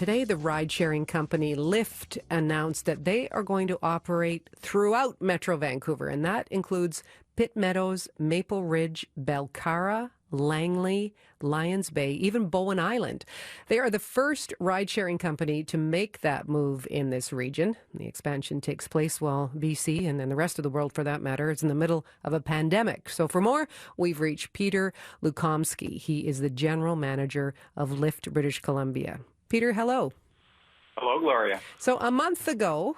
Today, the ride-sharing company Lyft announced that they are going to operate throughout Metro Vancouver, and that includes Pitt Meadows, Maple Ridge, Belcara, Langley, Lions Bay, even Bowen Island. They are the first ride-sharing company to make that move in this region. The expansion takes place while BC, and then the rest of the world for that matter, is in the middle of a pandemic. So for more, we've reached Peter Lukomsky. He is the general manager of Lyft British Columbia. Peter, hello. Hello, Gloria. So a month ago,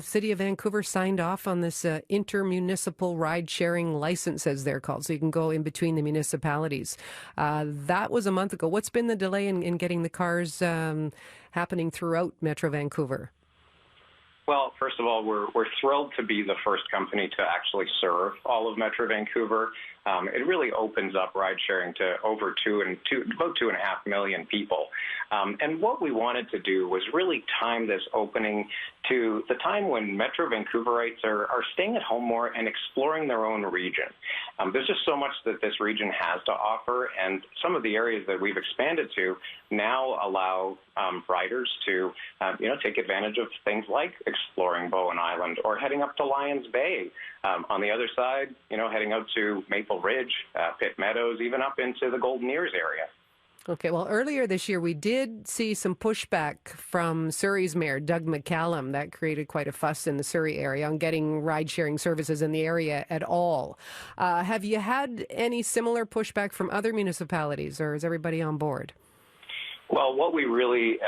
City of Vancouver signed off on this intermunicipal ride-sharing license, as they're called, so you can go in between the municipalities. That was a month ago. What's been the delay in getting the cars happening throughout Metro Vancouver? Well, first of all, we're thrilled to be the first company to actually serve all of Metro Vancouver. It really opens up ride sharing to over about 2.5 million people. And what we wanted to do was really time this opening to the time when Metro Vancouverites are staying at home more and exploring their own region. There's just so much that this region has to offer, and some of the areas that we've expanded to now allow riders to take advantage of things like exploring Bowen Island or heading up to Lions Bay. On the other side, heading out to Maple Ridge, Pitt Meadows, even up into the Golden Ears area. Okay, well, earlier this year, we did see some pushback from Surrey's Mayor, Doug McCallum. That created quite a fuss in the Surrey area on getting ride-sharing services in the area at all. Have you had any similar pushback from other municipalities, or is everybody on board? Well, what we really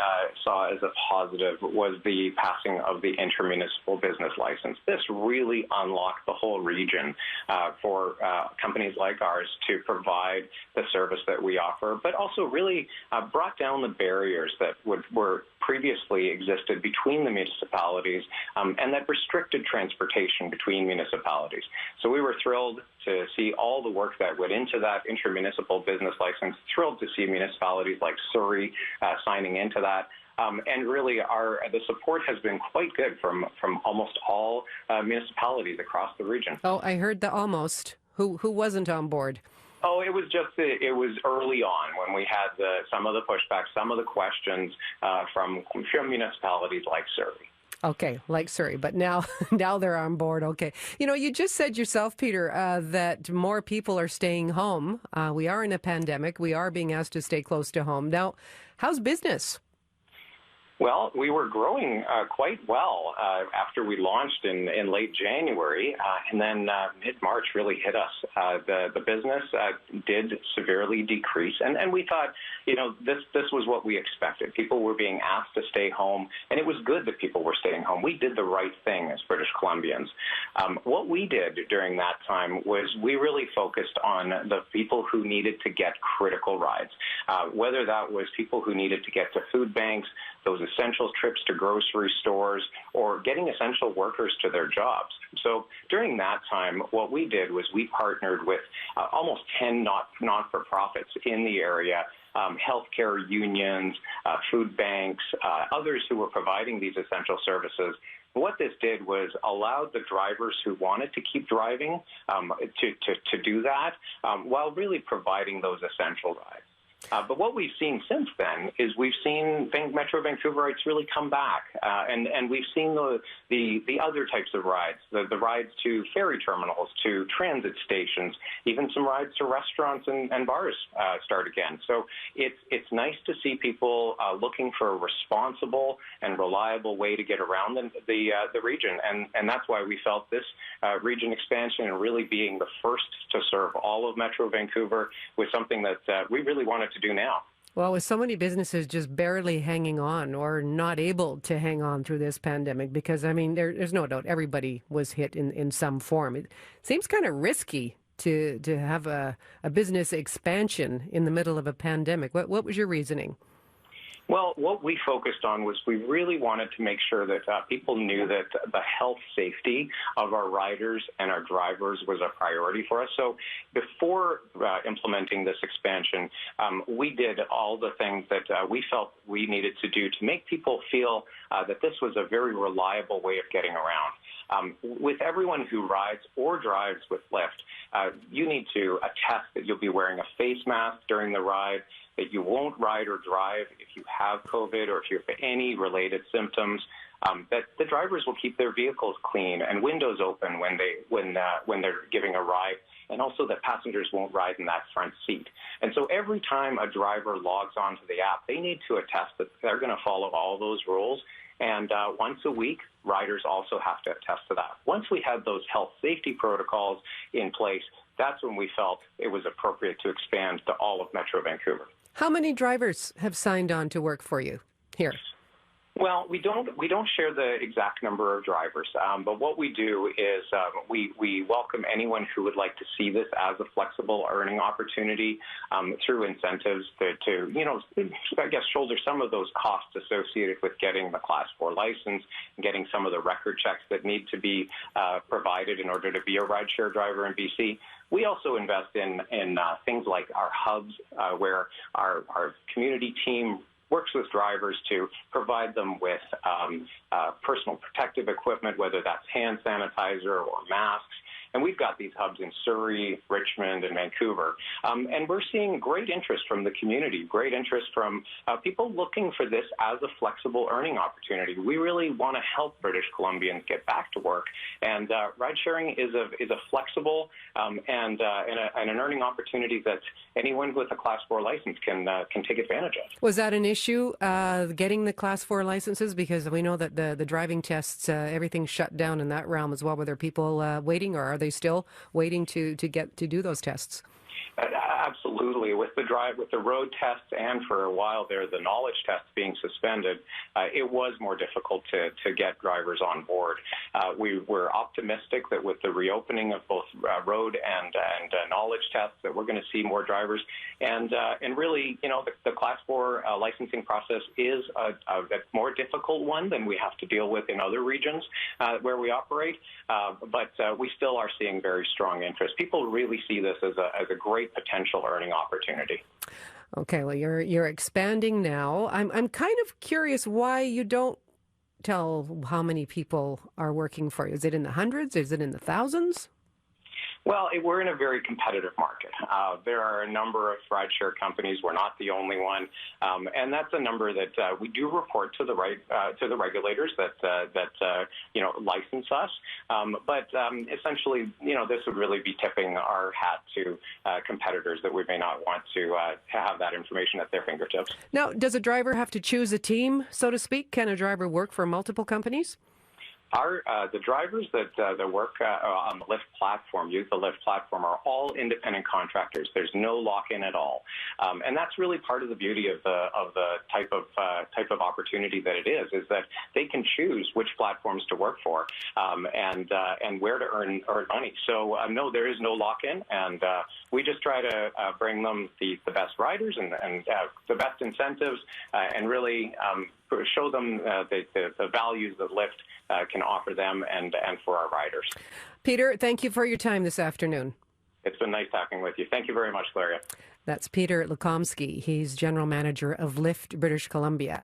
saw as a positive was the passing of the intermunicipal business license. This really unlocked the whole region for companies like ours to provide the service that we offer, but also really brought down the barriers that were previously existed between the municipalities and that restricted transportation between municipalities. So we were thrilled to see all the work that went into that intermunicipal business license, thrilled to see municipalities like Surrey signing into that. And really, the support has been quite good from almost all municipalities across the region. Oh, I heard the almost. Who wasn't on board? Oh, it was early on when we had some of the pushback, some of the questions from municipalities like Surrey. Okay, like Surrey, but now they're on board. Okay. You just said yourself, Peter, that more people are staying home. We are in a pandemic. We are being asked to stay close to home. Now, how's business? Well, we were growing quite well after we launched in late January, and then mid-March really hit us. The business did severely decrease, and we thought, this was what we expected. People were being asked to stay home, and it was good that people were staying home. We did the right thing as British Columbians. What we did during that time was we really focused on the people who needed to get critical rides, whether that was people who needed to get to food banks, those essential trips to grocery stores, or getting essential workers to their jobs. So during that time, what we did was we partnered with almost 10 not-for-profits in the area, healthcare unions, food banks, others who were providing these essential services. What this did was allowed the drivers who wanted to keep driving to do that while really providing those essential rides. But what we've seen since then is we've seen Metro Vancouverites really come back, and we've seen the other types of rides, the rides to ferry terminals, to transit stations, even some rides to restaurants and bars start again. So it's nice to see people looking for a responsible and reliable way to get around the region, and that's why we felt this region expansion and really being the first to serve all of Metro Vancouver was something that we really wanted to do now. Well, with so many businesses just barely hanging on or not able to hang on through this pandemic, because, there's no doubt everybody was hit in some form. It seems kind of risky to have a business expansion in the middle of a pandemic. What was your reasoning? Well, what we focused on was we really wanted to make sure that people knew that the health safety of our riders and our drivers was a priority for us. So before implementing this expansion, we did all the things that we felt we needed to do to make people feel that this was a very reliable way of getting around. With everyone who rides or drives with Lyft, you need to attest that you'll be wearing a face mask during the ride, that you won't ride or drive if you have COVID or if you have any related symptoms. That the drivers will keep their vehicles clean and windows open when they're giving a ride, and also that passengers won't ride in that front seat. And so every time a driver logs onto the app, they need to attest that they're going to follow all those rules. And once a week, riders also have to attest to that. Once we had those health safety protocols in place, that's when we felt it was appropriate to expand to all of Metro Vancouver. How many drivers have signed on to work for you here? Well, we don't share the exact number of drivers, but what we do is we welcome anyone who would like to see this as a flexible earning opportunity through incentives to I guess shoulder some of those costs associated with getting the Class 4 license and getting some of the record checks that need to be provided in order to be a rideshare driver in BC. We also invest in things like our hubs where our community team works with drivers to provide them with personal protective equipment, whether that's hand sanitizer or masks. And we've got these hubs in Surrey, Richmond, and Vancouver. And we're seeing great interest from the community, great interest from people looking for this as a flexible earning opportunity. We really want to help British Columbians get back to work. And ride sharing is a flexible and an earning opportunity that anyone with a Class 4 license can take advantage of. Was that an issue, getting the Class 4 licenses? Because we know that the driving tests, everything's shut down in that realm as well. Were there people waiting, or are they still waiting to do those tests? Absolutely. With the road tests, and for a while there, the knowledge tests being suspended, it was more difficult to get drivers on board. We were optimistic that with the reopening of both road and knowledge tests, that we're going to see more drivers. And really, the Class 4 licensing process is a more difficult one than we have to deal with in other regions where we operate. But we still are seeing very strong interest. People really see this as a great potential earning opportunity. Okay, well, you're expanding now. I'm kind of curious why you don't tell how many people are working for you. Is it in the hundreds? Is it in the thousands? Well, we're in a very competitive market. There are a number of rideshare companies. We're not the only one, and that's a number that we do report to the regulators that license us. But essentially, this would really be tipping our hat to competitors that we may not want to have that information at their fingertips. Now, does a driver have to choose a team, so to speak? Can a driver work for multiple companies? The drivers that work on the Lyft platform, use the Lyft platform, are all independent contractors. There's no lock-in at all, and that's really part of the beauty of the type of opportunity that it is that they can choose which platforms to work for and where to earn money. So no, there is no lock-in, and we just try to bring them the best riders and the best incentives, and really show them the values that Lyft can offer them and for our riders. Peter, thank you for your time this afternoon. It's been nice talking with you. Thank you very much, Gloria. That's Peter Lukomsky. He's General Manager of Lyft British Columbia.